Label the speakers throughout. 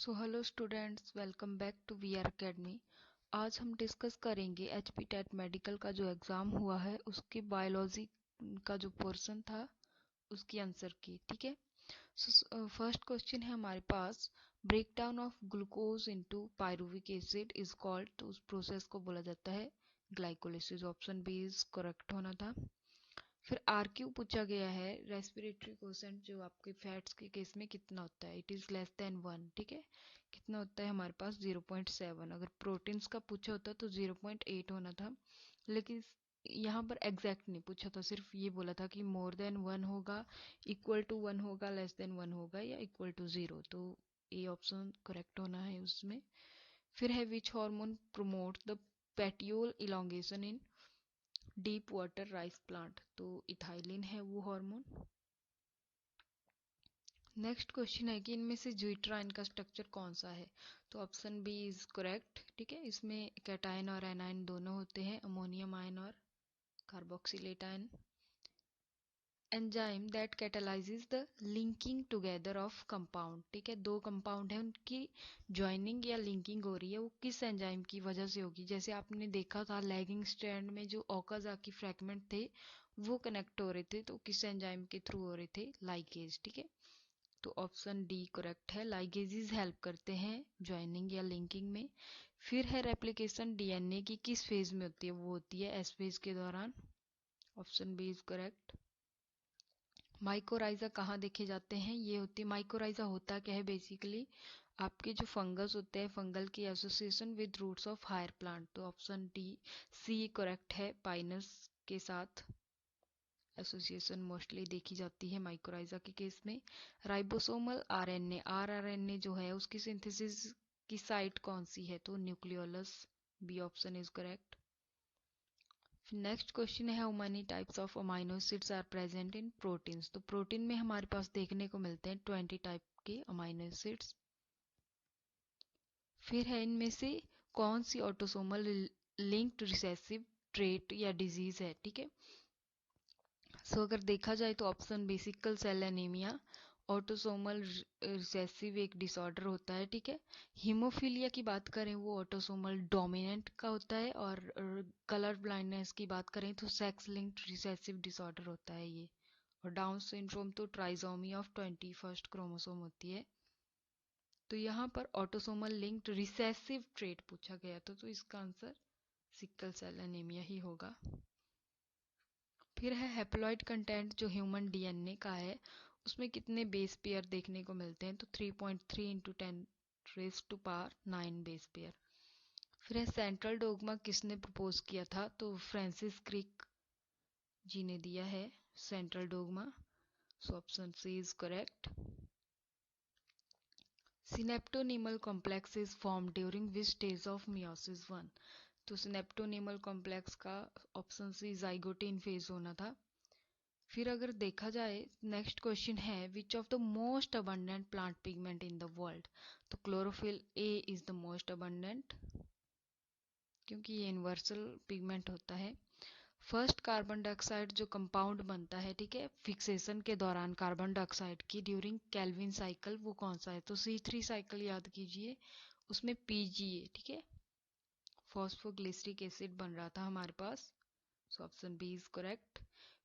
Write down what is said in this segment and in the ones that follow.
Speaker 1: So hello students, welcome back to VR academy. आज हम discuss करेंगे एचपी टेट मेडिकल का जो एग्ज़ाम हुआ है उसकी बायोलॉजी का जो पोर्शन था उसकी आंसर की। ठीक है। सो फर्स्ट क्वेश्चन है हमारे पास, break down of glucose into pyruvic acid is called. तो उस प्रोसेस को बोला जाता है glycolysis. Option B is correct होना था। फिर आरक्यू पूछा गया है, रेस्पिरेटरी कोसेंट जो आपके फैट्स के केस में कितना होता है। It is less than 1। ठीक है, कितना होता है हमारे पास 0.7। अगर प्रोटीन्स का पूछा होता तो 0.8 होना था, लेकिन यहाँ पर एग्जैक्ट नहीं पूछा था, सिर्फ ये बोला था कि मोर देन 1 होगा, इक्वल टू 1 होगा, लेस देन 1 होगा या इक्वल टू 0। तो ए ऑप्शन करेक्ट होना है उसमें। फिर है which hormone promote the petiole elongation in deep water rice plant. तो इथाइलिन है वो हार्मोन। नेक्स्ट क्वेश्चन है कि इनमें से ज्यूट्राइन का स्ट्रक्चर कौन सा है। तो ऑप्शन बी इज करेक्ट। ठीक है, इसमें कैटायन और एनायन दोनों होते हैं, अमोनियम आयन और carboxylate ion. Enzyme that catalyses the linking together of compound. ठीक है, दो कंपाउंड है, उनकी ज्वाइनिंग या लिंकिंग हो रही है, वो किस एंजाइम की वजह से होगी। जैसे आपने देखा था लैगिंग स्ट्रैंड में जो ओकाजाकी फ्रैगमेंट थे वो कनेक्ट हो रहे थे, तो किस एंजाइम के थ्रू हो रहे थे, लाइगेज। ठीक है, तो ऑप्शन डी करेक्ट है, लाइगेजेस हेल्प करते हैं ज्वाइनिंग या लिंकिंग में। फिर है रेप्लिकेशन डीएनए की किस फेज में होती है, वो होती है एस फेज के दौरान। Option B is correct. Mycorrhiza कहाँ देखे जाते हैं, ये होती है माइकोराइजा होता क्या है बेसिकली, आपके जो फंगस होते हैं फंगल की association with roots of higher plant. तो ऑप्शन डी सी करेक्ट है, पाइनस के साथ एसोसिएशन मोस्टली देखी जाती है माइकोराइजा के केस में। राइबोसोमल आरएनए, आरआरएनए जो है उसकी सिंथेसिस की साइट कौन सी है, तो nucleolus. B option is correct. Next question है, how many types of amino acids are present in proteins. तो प्रोटीन में हमारे पास देखने को मिलते हैं 20 टाइप के अमाइनो एसिड्स। फिर है इनमें से कौन सी ऑटोसोमल लिंक्ड रिसेसिव ट्रेट या डिजीज है। ठीक है, सो अगर देखा जाए तो option B sickle cell anaemia autosomal recessive एक डिसऑर्डर होता है। ठीक है, हीमोफीलिया की बात करें वो ऑटोसोमल डोमिनेंट का होता है, और कलर ब्लाइंडनेस की बात करें तो सेक्स लिंक्ड रिसेसिव डिसऑर्डर होता है ये। और डाउन सिंड्रोम तो ट्राइसोमी ऑफ 21st क्रोमोसोम होती है। तो यहाँ पर ऑटोसोमल लिंक्ड रिसेसिव ट्रेट पूछा गया था, तो इसका आंसर सिकल सेल एनीमिया ही होगा। फिर है हैप्लॉइड कंटेंट जो ह्यूमन डीएनए का है उसमें कितने बेस पेयर देखने को मिलते हैं। तो 3.3 इंटू 10⁻⁹ बेस पेयर। फिर है सेंट्रल डोगमा किसने प्रपोज किया था, तो फ्रांसिस क्रिक जी ने दिया है central dogma. So option C is correct. Synaptonemal complex is form during which stage of meiosis 1। तो सिनेप्टोनीमल कॉम्प्लेक्स का ऑप्शन सी जाइगोटिन फेज होना था। फिर अगर देखा जाए नेक्स्ट क्वेश्चन है, which of the most abundant plant pigment in the world. तो chlorophyll a is the most abundant क्योंकि ये यूनिवर्सल पिगमेंट होता है। फर्स्ट कार्बन डाइऑक्साइड जो कंपाउंड बनता है, ठीक है, फिक्सेशन के दौरान कार्बन डाइऑक्साइड की ड्यूरिंग केल्विन साइकिल, वो कौन सा है। तो C3 साइकिल याद कीजिए, उसमें PGA, ठीक है, फॉस्फोग्लिसरिक एसिड बन रहा था हमारे पास। So option B is correct.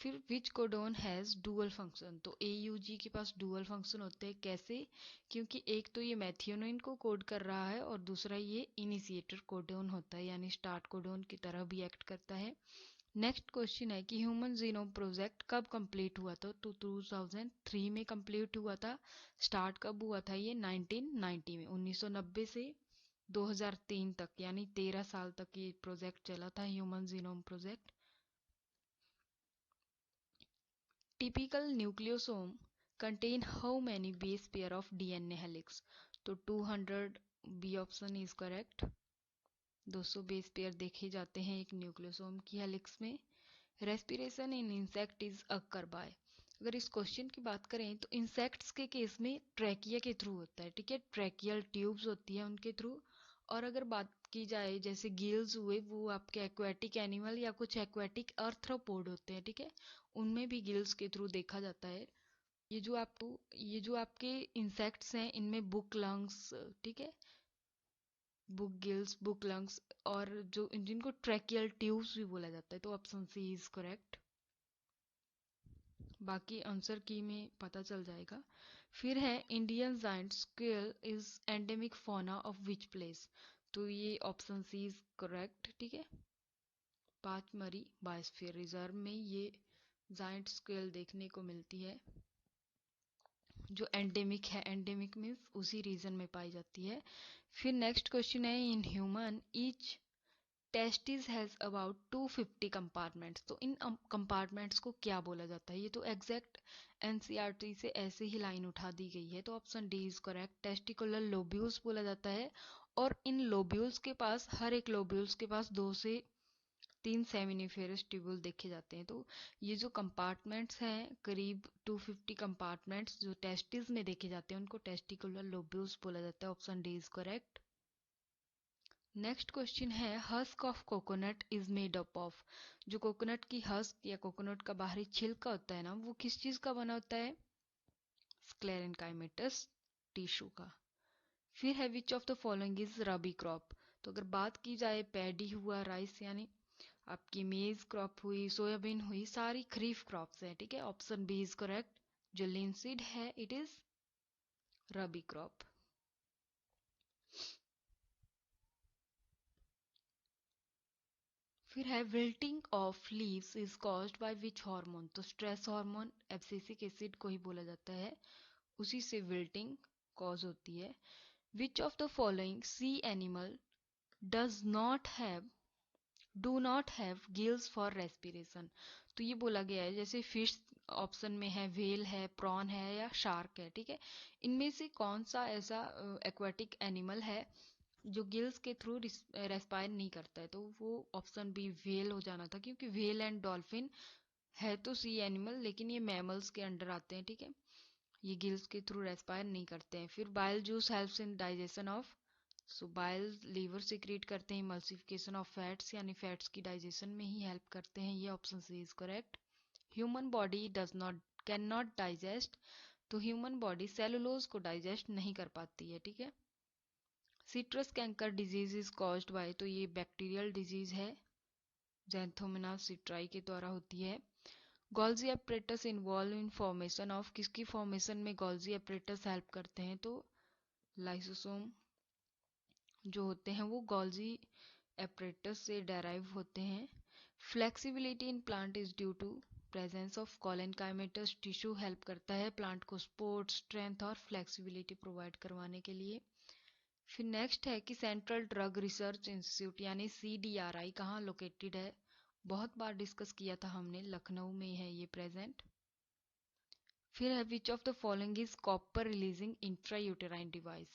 Speaker 1: फिर which codon has dual function. तो AUG के पास डुअल फंक्शन होते हैं, कैसे, क्योंकि एक तो ये मैथियोनिन को कोड कर रहा है और दूसरा ये इनिशिएटर कोडोन होता है, यानी स्टार्ट कोडोन की तरह भी एक्ट करता है। नेक्स्ट क्वेश्चन है कि ह्यूमन जीनोम प्रोजेक्ट कब कंप्लीट हुआ था। तो 2003 में कंप्लीट हुआ था। स्टार्ट कब हुआ था ये, 1990 में। 1990 से 2003 तक, यानी 13 साल तक ये प्रोजेक्ट चला था, human genome project. Typical nucleosome contain how many base pair of DNA helix. तो 200। B option is correct. 200 base pair देखे जाते हैं एक न्यूक्लियोसोम की हेलिक्स में। Respiration in insect is occur by. अगर इस क्वेश्चन की बात करें तो इंसेक्ट्स के केस में ट्रैकिया के थ्रू होता है, ठीक है, ट्रैकियल ट्यूब्स होती है उनके थ्रू। और अगर बात की जाए जैसे गिल्स हुए, वो आपके एक्वेटिक एनिमल या कुछ एक्वेटिक अर्थ्रोपोड होते हैं, ठीक है, उनमें भी गिल्स के थ्रू देखा जाता है। ये जो आपके इंसेक्ट्स हैं इनमें बुक लंग्स, ठीक है, बुक गिल्स, बुक लंग्स, और जो जिनको ट्रैकियल ट्यूब्स भी बोला जाता है, तो ऑप्शन सी इज करेक्ट। बाकी आंसर की में पता चल जाएगा। फिर है Indian giant स्क्वेल is endemic fauna of which place, तो ये ऑप्शन सी इज करेक्ट, ठीक है। पाचमरी बायोस्फीयर रिजर्व में ये जायंट स्क्वेल देखने को मिलती है, जो एंडेमिक है, एंडेमिक मीन्स उसी रीजन में पाई जाती है। फिर नेक्स्ट क्वेश्चन है, in human each testis has about 250 compartments, तो इन कंपार्टमेंट्स को क्या बोला जाता है? ये तो एग्जैक्ट एनसीईआरटी से ऐसे ही लाइन उठा दी गई है, तो option D is correct. Testicular lobules बोला जाता है, और इन लोब्यूल्स के पास, हर एक लोब्यूल्स के पास 2 से 3 सेमिनिफेरस ट्यूबुल देखे जाते हैं। तो ये जो कंपार्टमेंट्स हैं, करीब 250 कंपार्टमेंट्स जो टेस्टिस में देखे जाते हैं, उनको टेस्टिकुलर लोब्यूल्स बोला जाता है। Option D is correct. Next question है, husk of coconut is made up of, जो कोकोनट की हस्क या कोकोनट का बाहरी छिलका होता है ना, वो किस चीज का बना होता है? स्क्लेरेंकाइमेटस टिश्यू का। फिर है which of the following is rabi crop, तो अगर बात की जाए पैडी हुआ, राइस यानी आपकी मेज क्रॉप हुई, सोयाबीन हुई, सारी खरीफ क्रॉप्स हैं, ठीक है। Option B is correct. जो लिंसीड है इट इज रबी क्रॉप। फिर है wilting of leaves is caused by which hormone, तो स्ट्रेस हार्मोन एब्सिसिक एसिड को ही बोला जाता है, उसी से विल्टिंग कॉज होती है। Which of the following sea animal does not have do not have gills for respiration, तो ये बोला गया है, जैसे फिश ऑप्शन में है, व्हेल है, प्रॉन है, या शार्क है, ठीक है। इनमें से कौन सा ऐसा एक्वाटिक एनिमल है जो गिल्स के थ्रू रेस्पायर नहीं करता है? तो वो ऑप्शन बी व्हेल हो जाना था, क्योंकि व्हेल एंड डॉल्फिन है तो सी एनिमल, लेकिन ये मैमल्स के अंडर आते हैं, ठीक है। ये गिल्स के थ्रू रेस्पायर नहीं करते हैं। फिर bile juice helps in digestion of, so bile liver secrete करते हैं, इमल्सिफिकेशन ऑफ फैट्स यानी फैट्स की डाइजेशन में ही हेल्प करते हैं, ये option C is correct. Human body does not can not digest, तो ह्यूमन बॉडी सेलुलोज को डाइजेस्ट नहीं कर पाती है, ठीक है। Citrus canker disease is caused by, तो ये बैक्टीरियल डिजीज है, ज़ैंथोमोनास सिट्राई के द्वारा होती है। Golgi apparatus involve in formation of, किसकी फॉर्मेशन में गोल्जी एपरेटस हेल्प करते हैं? तो लाइसोसोम जो होते हैं वो गोल्जी एपरेटस से डेराइव होते हैं। Flexibility in plant is due to presence of collenchymatous tissue help करता है प्लांट को सपोर्ट, स्ट्रेंथ और फ्लेक्सिबिलिटी प्रोवाइड करवाने के लिए। फिर नेक्स्ट है कि सेंट्रल ड्रग रिसर्च इंस्टीट्यूट यानी CDRI कहाँ लोकेटेड है? बहुत बार डिस्कस किया था हमने, लखनऊ में है ये प्रेजेंट। फिर है which of the following is copper releasing intra uterine device,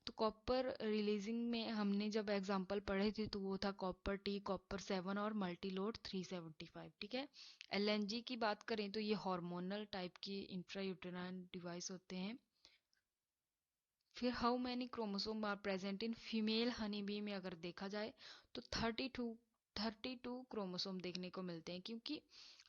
Speaker 1: तो कॉपर रिलीजिंग में हमने जब एग्जांपल पढ़े थे तो वो था कॉपर टी, कॉपर 7 और मल्टीलोड 375, ठीक है। LNG की बात करें तो ये हार्मोनल टाइप की इंट्रा यूटेराइन डिवाइस होते हैं। फिर how many chromosome are present in female honey bee में अगर देखा जाए तो 32 क्रोमोसोम देखने को मिलते हैं, क्योंकि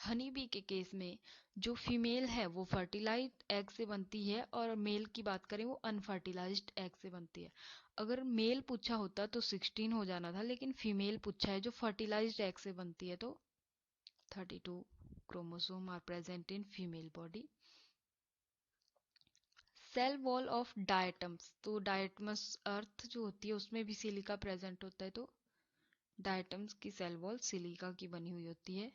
Speaker 1: हनी बी के केस में जो फीमेल है वो फर्टिलाइज्ड एग से बनती है, और मेल की बात करें वो अनफर्टिलाइज्ड एग से बनती है। अगर मेल पूछा होता तो 16 हो जाना था, लेकिन फीमेल पूछा है जो फर्टिलाइज्ड एग से बनती है, तो 32 chromosome are present in female body. Cell wall of diatoms, तो डायटमस अर्थ जो होती है उसमें भी सिलिका प्रेजेंट होता है, तो डायटम्स की सेल वॉल सिलिका की बनी हुई होती है।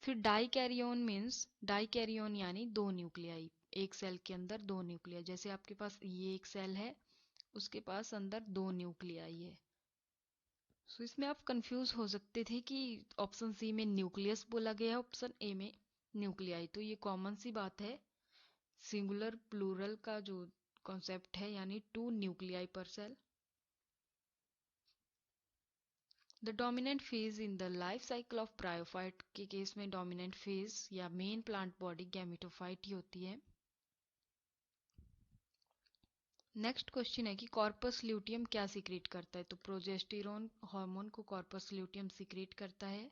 Speaker 1: फिर डाइकैरियोन मीन्स, डाइकैरियोन यानी 2 न्यूक्लियाई, एक सेल के अंदर 2 न्यूक्लियाई, जैसे आपके पास ये एक सेल है, उसके पास अंदर 2 न्यूक्लियाई है। सो इसमें आप कंफ्यूज हो सकते थे कि ऑप्शन सी में न्यूक्लियस बोला गया है, ऑप्शन ए में न्यूक्लियाई, तो ये कॉमन सी बात है। सिंगुलर प्लूरल का जो कॉन्सेप्ट है, यानी 2 न्यूक्लियाई पर cell. The dominant phase in the life cycle of bryophyte के केस में डोमिनेंट फेज या मेन प्लांट बॉडी गैमेटोफाइट ही होती है। नेक्स्ट क्वेश्चन है कि कॉर्पस ल्यूटियम क्या सीक्रेट करता है, तो प्रोजेस्टेरोन हार्मोन को कॉर्पस ल्यूटियम सीक्रेट करता है।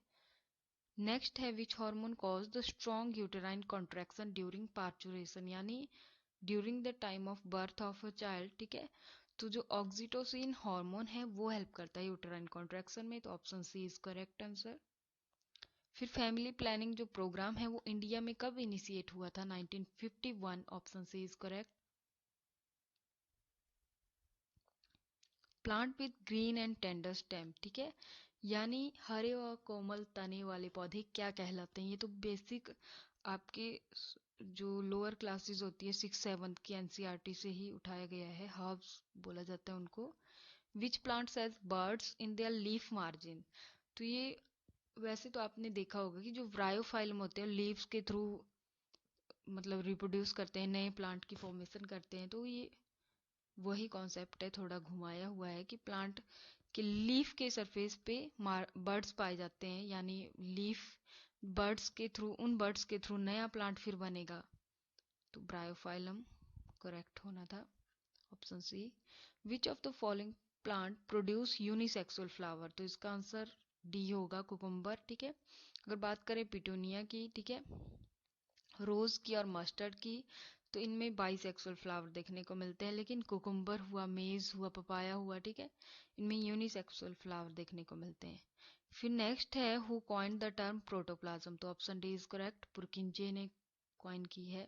Speaker 1: नेक्स्ट है which hormone cause the strong uterine contraction during parturition, यानी during the time of birth of a child, ठीक है। तो जो ऑक्सीटोसिन हार्मोन है वो हेल्प करता है यूटेराइन कॉन्ट्रैक्शन में, तो option C is correct answer. फिर फैमिली प्लानिंग जो प्रोग्राम है वो इंडिया में कब इनिशिएट हुआ था? 1951, option C is correct. Plant with green and tender stem, ठीक है, यानी हरे और कोमल तने वाले पौधे क्या कहलाते हैं? ये तो बेसिक आपके जो लोअर क्लासेस होती है 6 7 की एनसीईआरटी से ही उठाया गया है, हर्ब्स बोला जाता है उनको। Which plants has buds in their leaf margin, तो ये वैसे तो आपने देखा होगा कि जो ब्रायोफाइलम होते हैं लीव्स के थ्रू मतलब रिप्रोड्यूस करते हैं, नए प्लांट की फॉर्मेशन करते हैं, तो ये वही कॉन्सेप्ट है, थोड़ा घुमाया हुआ है कि प्लांट के लीफ के सरफेस पे बर्ड्स पाए जाते हैं, यानी लीफ बर्ड्स के थ्रू, उन बर्ड्स के थ्रू नया प्लांट फिर बनेगा, तो ब्रायोफाइलम करेक्ट होना था, option C. Which of the following plant produce unisexual flower, तो इसका आंसर डी होगा, कुकुम्बर, ठीक है। अगर बात करें पिटूनिया की, ठीक है, रोज की और मस्टर्ड की, तो इनमें बाइसेक्सुअल फ्लावर देखने को मिलते हैं, लेकिन कुकुम्बर हुआ, मेज हुआ, पपाया हुआ, ठीक है, इनमें यूनिसेक्सुअल फ्लावर देखने को मिलते हैं। फिर नेक्स्ट है who coined the term protoplasm, तो option D is correct, Purkinje ने कॉइन की है।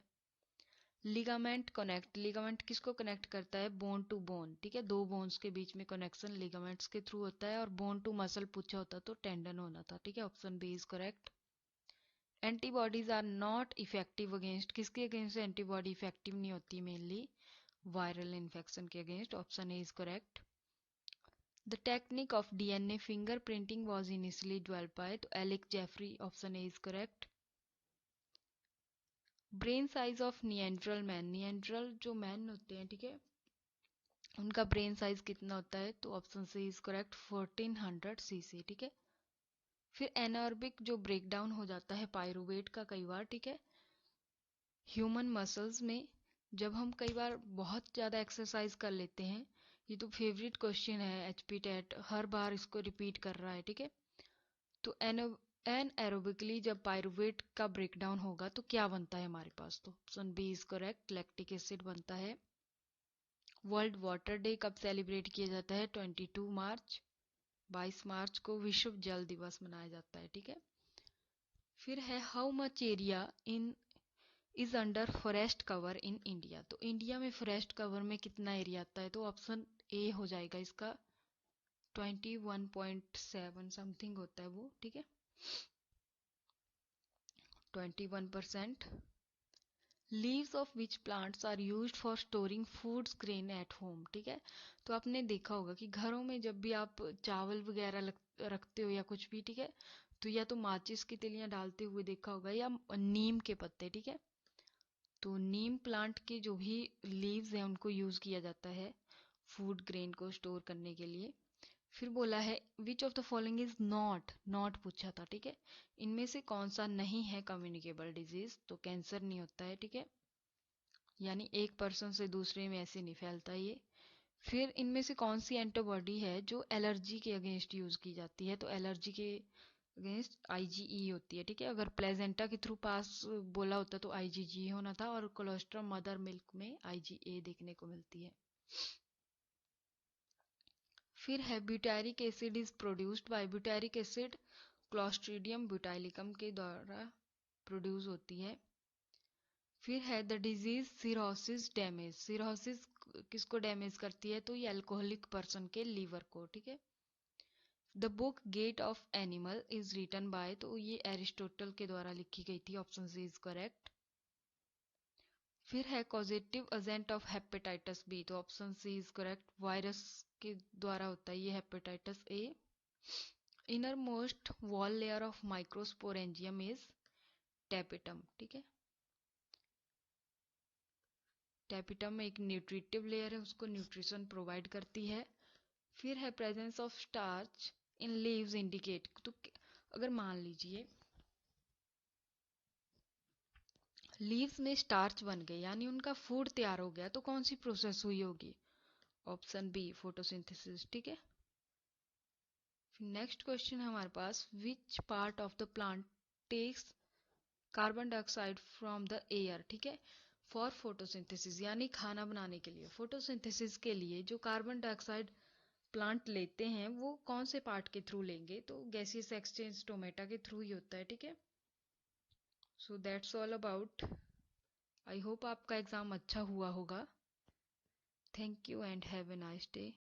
Speaker 1: लिगामेंट कनेक्ट, लिगामेंट किसको कनेक्ट करता है? बोन टू बोन, ठीक है, दो बोन्स के बीच में कनेक्शन लिगामेंट्स के थ्रू होता है, और बोन टू मसल पूछा होता तो टेंडन होना था, ठीक है, option B is correct. Antibodies are not effective against, किसके अगेंस्ट एंटीबॉडी इफेक्टिव नहीं होती? मेनली वायरल इन्फेक्शन के against, option A is correct. The technique of DNA fingerprinting was initially developed by, तो Alec Jeffreys, option A is correct. Brain size of Neanderthal man, Neanderthal जो man होते हैं, ठीक है, उनका brain size कितना होता है? तो option C is correct, 1400 cc, ठीक है। फिर एनार्बिक जो ब्रेक डाउन हो जाता है पायरुवेट का कई बार, ठीक है, ह्यूमन मसल्स में, जब हम कई बार बहुत ज़्यादा एक्सरसाइज कर लेते हैं, ये तो फेवरेट क्वेश्चन है एचपी टेट, हर बार इसको रिपीट कर रहा है, ठीक है, तो एन एरोबिकली जब पायरुवेट का ब्रेकडाउन होगा तो क्या बनता है हमारे पास? तो option B is correct, lactic acid बनता है। वर्ल्ड वाटर डे कब सेलिब्रेट किया जाता है? 22 मार्च, 22 मार्च को विश्व जल दिवस मनाया जाता है, ठीक है। फिर है how much area in is under forest cover in India, तो इंडिया में फॉरेस्ट कवर में कितना एरिया आता है? तो ऑप्शन ए हो जाएगा इसका, 21.7 समथिंग होता है वो, ठीक है, 21%। Leaves of which plants are used for storing foods grain at home, ठीक है, तो आपने देखा होगा कि घरों में जब भी आप चावल वगैरह रखते हो या कुछ भी, ठीक है, तो या तो माचिस की तिलियां डालते हुए देखा होगा, या नीम के पत्ते, ठीक है, तो नीम प्लांट के जो भी लीव्स हैं उनको यूज किया जाता है फूड ग्रेन को स्टोर करने के लिए। फिर बोला है which of the following is not, not पूछा था, ठीक है, इनमें से कौन सा नहीं है कम्युनिकेबल डिजीज, तो कैंसर नहीं होता है, ठीक है, यानी एक पर्सन से दूसरे में ऐसे नहीं फैलता ये। फिर इनमें से कौन सी एंटीबॉडी है जो एलर्जी के अगेंस्ट यूज की जाती है? तो एलर्जी के अगेंस्ट आईजीई होती है, ठीक है, अगर प्लेजेंटा के थ्रू पास बोला होता तो आईजीजी होना था, और कोलेस्ट्रॉल मदर मिल्क में आईजीए देखने को मिलती है। फिर है butyric acid is produced by, butyric acid clostridium butylicum के द्वारा प्रोड्यूस होती है। फिर है the disease cirrhosis damage, cirrhosis किसको डैमेज करती है? तो ये अल्कोहलिक पर्सन के लीवर को, ठीक है। The book gate of animal is written by, तो ये एरिस्टोटल के द्वारा लिखी गई थी, ऑप्शन सी इज करेक्ट। फिर है causative agent of hepatitis B, तो option C is correct, virus के द्वारा होता है ये hepatitis A. Innermost wall layer of microsporangium is tapetum, ठीक है, टेपिटम में एक न्यूट्रिटिव लेयर है, उसको न्यूट्रिशन प्रोवाइड करती है। फिर है presence of starch in leaves indicate, तो अगर मान लीजिए लीव्स में स्टार्च बन गए यानी उनका फूड तैयार हो गया, तो कौन सी प्रोसेस हुई होगी? ऑप्शन बी फोटोसिंथेसिस, ठीक है। नेक्स्ट क्वेश्चन है हमारे पास, which part of the plant takes carbon dioxide from the air, ठीक है, फॉर फोटोसिंथेसिस, यानी खाना बनाने के लिए। फोटोसिंथेसिस के लिए जो कार्बन डाइऑक्साइड प्लांट लेते हैं वो कौन से पार्ट के थ्रू लेंगे, तो गैसियस एक्सचेंज स्टोमेटा के थ्रू ही होता है, ठीक है। So that's all about. I hope आपका एग्जाम अच्छा हुआ होगा। Thank you and have a nice day.